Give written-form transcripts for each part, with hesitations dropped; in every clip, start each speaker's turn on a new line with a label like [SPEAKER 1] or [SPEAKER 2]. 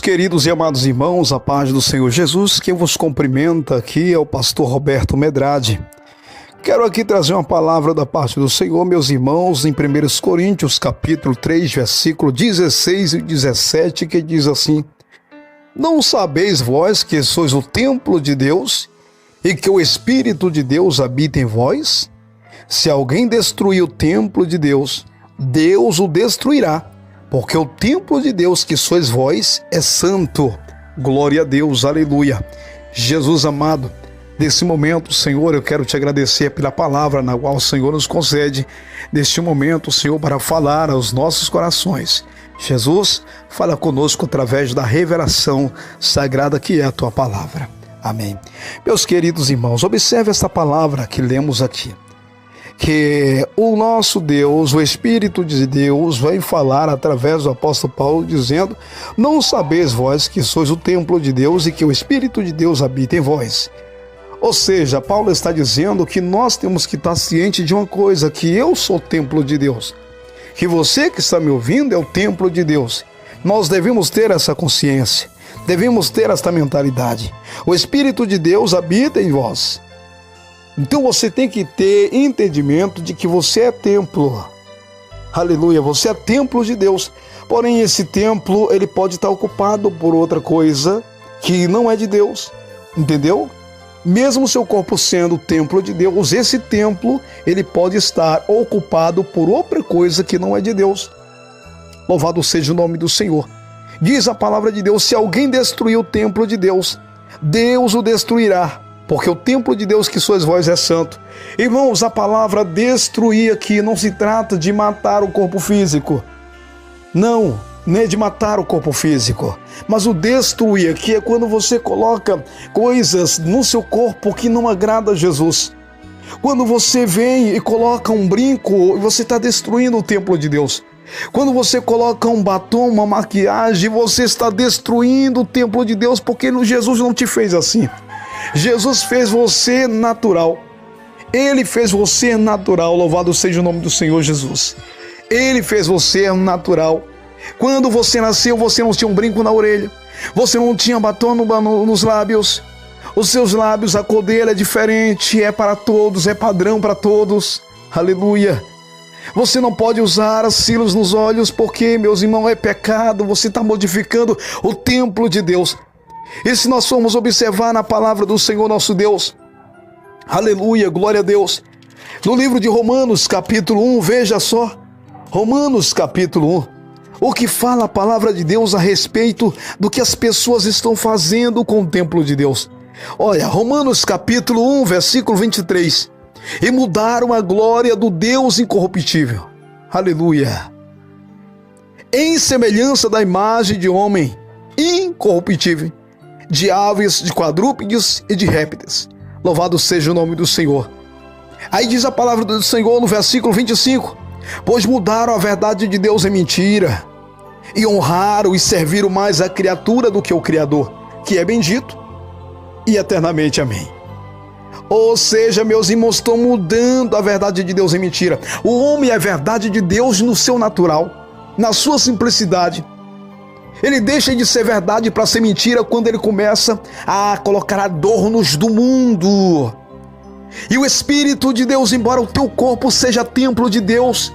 [SPEAKER 1] queridos e amados irmãos, a paz do Senhor Jesus, quem vos cumprimenta aqui é o pastor Roberto Medrade. Quero aqui trazer uma palavra da parte do Senhor, meus irmãos, em 1 Coríntios, capítulo 3, versículo 16 e 17, que diz assim: Não sabeis vós que sois o templo de Deus e que o Espírito de Deus habita em vós? Se alguém destruir o templo de Deus, Deus o destruirá, porque o templo de Deus que sois vós é santo. Glória a Deus, aleluia. Jesus amado, nesse momento, Senhor, eu quero te agradecer pela palavra na qual o Senhor nos concede, neste momento, Senhor, para falar aos nossos corações. Jesus, fala conosco através da revelação sagrada que é a tua palavra. Amém. Meus queridos irmãos, observe esta palavra que lemos aqui, que o nosso Deus, o Espírito de Deus, vai falar através do apóstolo Paulo, dizendo: Não sabeis vós que sois o templo de Deus e que o Espírito de Deus habita em vós. Ou seja, Paulo está dizendo que nós temos que estar cientes de uma coisa, que eu sou o templo de Deus, que você que está me ouvindo é o templo de Deus. Nós devemos ter essa consciência, devemos ter esta mentalidade. O Espírito de Deus habita em vós. Então você tem que ter entendimento de que você é templo. Aleluia, você é templo de Deus. Porém, esse templo, ele pode estar ocupado por outra coisa que não é de Deus. Entendeu? Mesmo seu corpo sendo o templo de Deus, esse templo, ele pode estar ocupado por outra coisa que não é de Deus. Louvado seja o nome do Senhor. Diz a palavra de Deus: se alguém destruir o templo de Deus, Deus o destruirá, porque o templo de Deus que sois vós é santo. Irmãos, a palavra destruir aqui não se trata de matar o corpo físico. Não é de matar o corpo físico. Mas o destruir aqui é quando você coloca coisas no seu corpo que não agrada a Jesus. Quando você vem e coloca um brinco, você está destruindo o templo de Deus. Quando você coloca um batom, uma maquiagem, você está destruindo o templo de Deus, porque Jesus não te fez assim. Jesus fez você natural. Ele fez você natural. Louvado seja o nome do Senhor Jesus. Ele fez você natural. Quando você nasceu, você não tinha um brinco na orelha. Você não tinha batom nos lábios. Os seus lábios, a cor dele é diferente. É para todos, é padrão para todos. Aleluia. Você não pode usar cílios nos olhos, porque, meus irmãos, é pecado. Você está modificando o templo de Deus. E se nós formos observar na palavra do Senhor nosso Deus, aleluia, glória a Deus, no livro de Romanos capítulo 1, veja só, Romanos capítulo 1, o que fala a palavra de Deus a respeito do que as pessoas estão fazendo com o templo de Deus. Olha, Romanos capítulo 1, versículo 23, e mudaram a glória do Deus incorruptível, aleluia, em semelhança da imagem de homem incorruptível, de aves, de quadrúpedes e de répteis. Louvado seja o nome do Senhor. Aí diz a palavra do Senhor no versículo 25: Pois mudaram a verdade de Deus em mentira, e honraram e serviram mais a criatura do que o Criador, que é bendito e eternamente amém. Ou seja, meus irmãos, estão mudando a verdade de Deus em mentira. O homem é a verdade de Deus no seu natural, na sua simplicidade. Ele deixa de ser verdade para ser mentira quando ele começa a colocar adornos do mundo. E o Espírito de Deus, embora o teu corpo seja templo de Deus,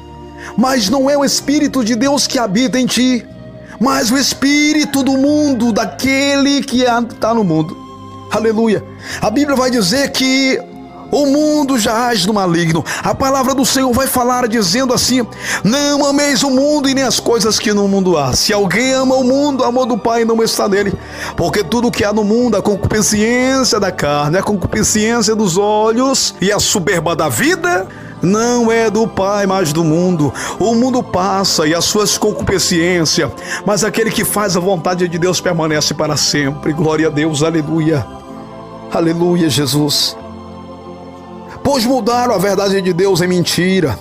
[SPEAKER 1] mas não é o Espírito de Deus que habita em ti, mas o Espírito do mundo, daquele que está no mundo. Aleluia. A Bíblia vai dizer que o mundo jaz no maligno. A palavra do Senhor vai falar dizendo assim: Não ameis o mundo e nem as coisas que no mundo há. Se alguém ama o mundo, o amor do Pai não está nele. Porque tudo que há no mundo, a concupiscência da carne, a concupiscência dos olhos e a soberba da vida, não é do Pai, mas do mundo. O mundo passa e as suas concupiscências, mas aquele que faz a vontade de Deus permanece para sempre. Glória a Deus, aleluia. Aleluia, Jesus. Pois mudaram a verdade de Deus em mentira.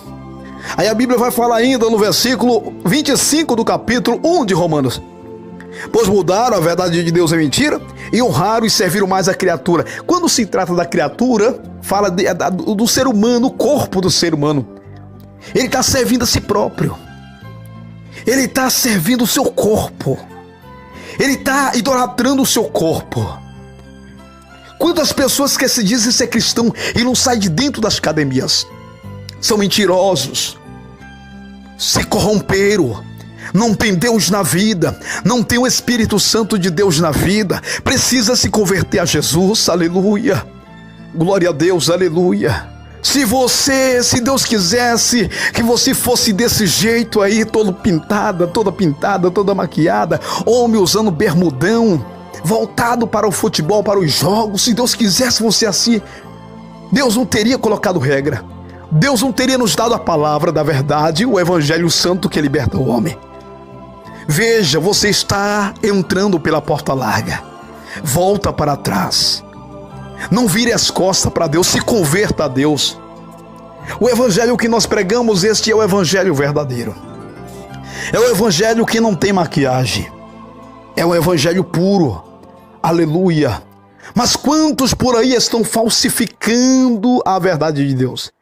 [SPEAKER 1] Aí a Bíblia vai falar ainda no versículo 25 do capítulo 1 de Romanos: Pois mudaram a verdade de Deus em mentira e honraram e serviram mais a criatura. Quando se trata da criatura, fala do ser humano, o corpo do ser humano. Ele está servindo a si próprio. Ele está servindo o seu corpo. Ele está idolatrando o seu corpo. Quantas pessoas que se dizem ser cristão e não saem de dentro das academias? São mentirosos, se corromperam, não tem Deus na vida, não tem o Espírito Santo de Deus na vida, precisa se converter a Jesus, aleluia, glória a Deus, aleluia. Se Deus quisesse que você fosse desse jeito aí, toda pintada, toda maquiada, homem usando bermudão, voltado para o futebol, para os jogos, se Deus quisesse você assim, Deus não teria colocado regra, Deus não teria nos dado a palavra da verdade, o Evangelho Santo que liberta o homem. Veja, você está entrando pela porta larga, volta para trás, não vire as costas para Deus, se converta a Deus. O evangelho que nós pregamos, este é o evangelho verdadeiro. É o evangelho que não tem maquiagem. É o evangelho puro. Aleluia. Mas quantos por aí estão falsificando a verdade de Deus?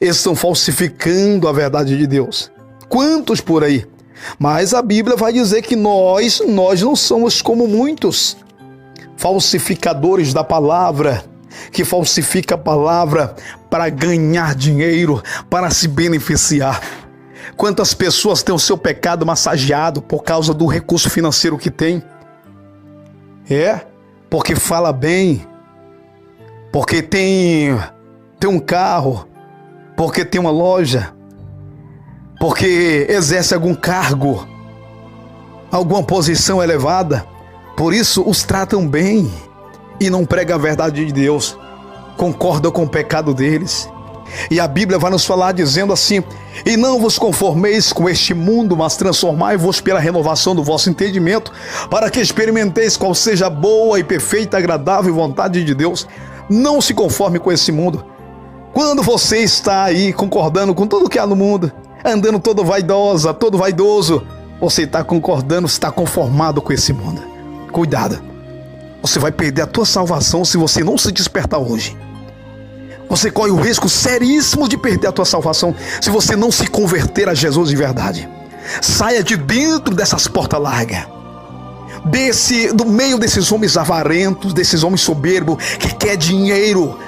[SPEAKER 1] Estão falsificando a verdade de Deus. Quantos por aí? Mas a Bíblia vai dizer que nós não somos como muitos falsificadores da palavra, que falsifica a palavra para ganhar dinheiro, para se beneficiar. Quantas pessoas têm o seu pecado massageado por causa do recurso financeiro que tem? Porque fala bem, porque tem um carro, porque tem uma loja, porque exerce algum cargo, alguma posição elevada. Por isso os tratam bem e não pregam a verdade de Deus, concordam com o pecado deles. E a Bíblia vai nos falar dizendo assim: e não vos conformeis com este mundo, mas transformai-vos pela renovação do vosso entendimento, para que experimenteis qual seja a boa e perfeita, agradável vontade de Deus. Não se conforme com esse mundo. Quando você está aí concordando com tudo que há no mundo, andando todo vaidosa, todo vaidoso, você está concordando, está conformado com esse mundo. Cuidado, você vai perder a tua salvação se você não se despertar hoje. Você corre o risco seríssimo de perder a tua salvação se você não se converter a Jesus de verdade. Saia de dentro dessas portas largas, do meio desses homens avarentos, desses homens soberbos que quer dinheiro,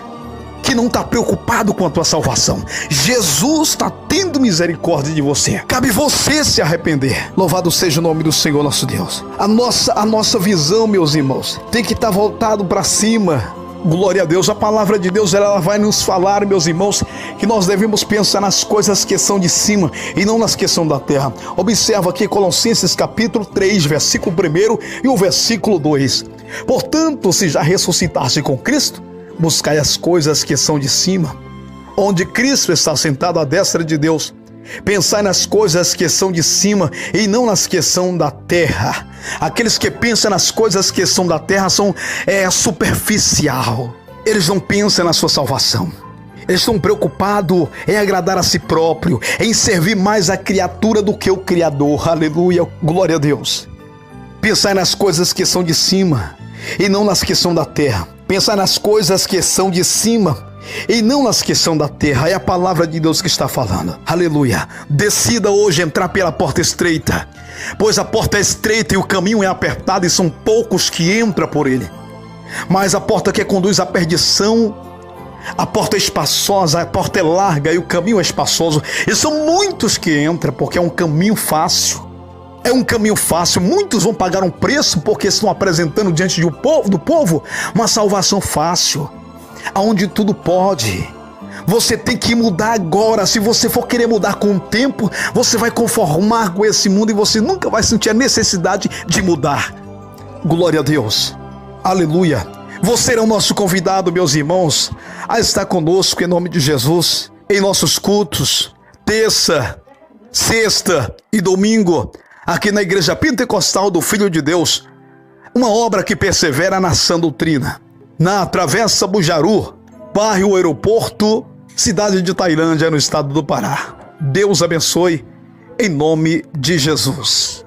[SPEAKER 1] que não está preocupado com a tua salvação. Jesus está tendo misericórdia de você. Cabe você se arrepender. Louvado seja o nome do Senhor nosso Deus. A nossa visão, meus irmãos, tem que estar voltado para cima. Glória a Deus. A palavra de Deus, ela vai nos falar, meus irmãos, que nós devemos pensar nas coisas que são de cima e não nas que são da terra. Observa aqui Colossenses capítulo 3, versículo 1 e o versículo 2. Portanto, se já ressuscitaste com Cristo, buscai as coisas que são de cima, onde Cristo está sentado à destra de Deus. Pensai nas coisas que são de cima e não nas que são da terra. Aqueles que pensam nas coisas que são da terra são superficial. Eles não pensam na sua salvação. Eles estão preocupados em agradar a si próprio, em servir mais a criatura do que o Criador. Aleluia, glória a Deus. Pensai nas coisas que são de cima e não nas que são da terra. Pensar nas coisas que são de cima e não nas que são da terra. É a palavra de Deus que está falando. Aleluia. Decida hoje entrar pela porta estreita, pois a porta é estreita e o caminho é apertado e são poucos que entram por ele. Mas a porta que conduz à perdição, a porta é espaçosa, a porta é larga e o caminho é espaçoso, e são muitos que entram porque é um caminho fácil. É um caminho fácil. Muitos vão pagar um preço porque estão apresentando diante do povo uma salvação fácil, aonde tudo pode. Você tem que mudar agora. Se você for querer mudar com o tempo, você vai conformar com esse mundo e você nunca vai sentir a necessidade de mudar. Glória a Deus. Aleluia. Você é o nosso convidado, meus irmãos, a estar conosco em nome de Jesus, em nossos cultos, terça, sexta e domingo, aqui na Igreja Pentecostal do Filho de Deus, uma obra que persevera na sã doutrina, na Travessa Bujaru, bairro Aeroporto, cidade de Tailândia, no estado do Pará. Deus abençoe, em nome de Jesus.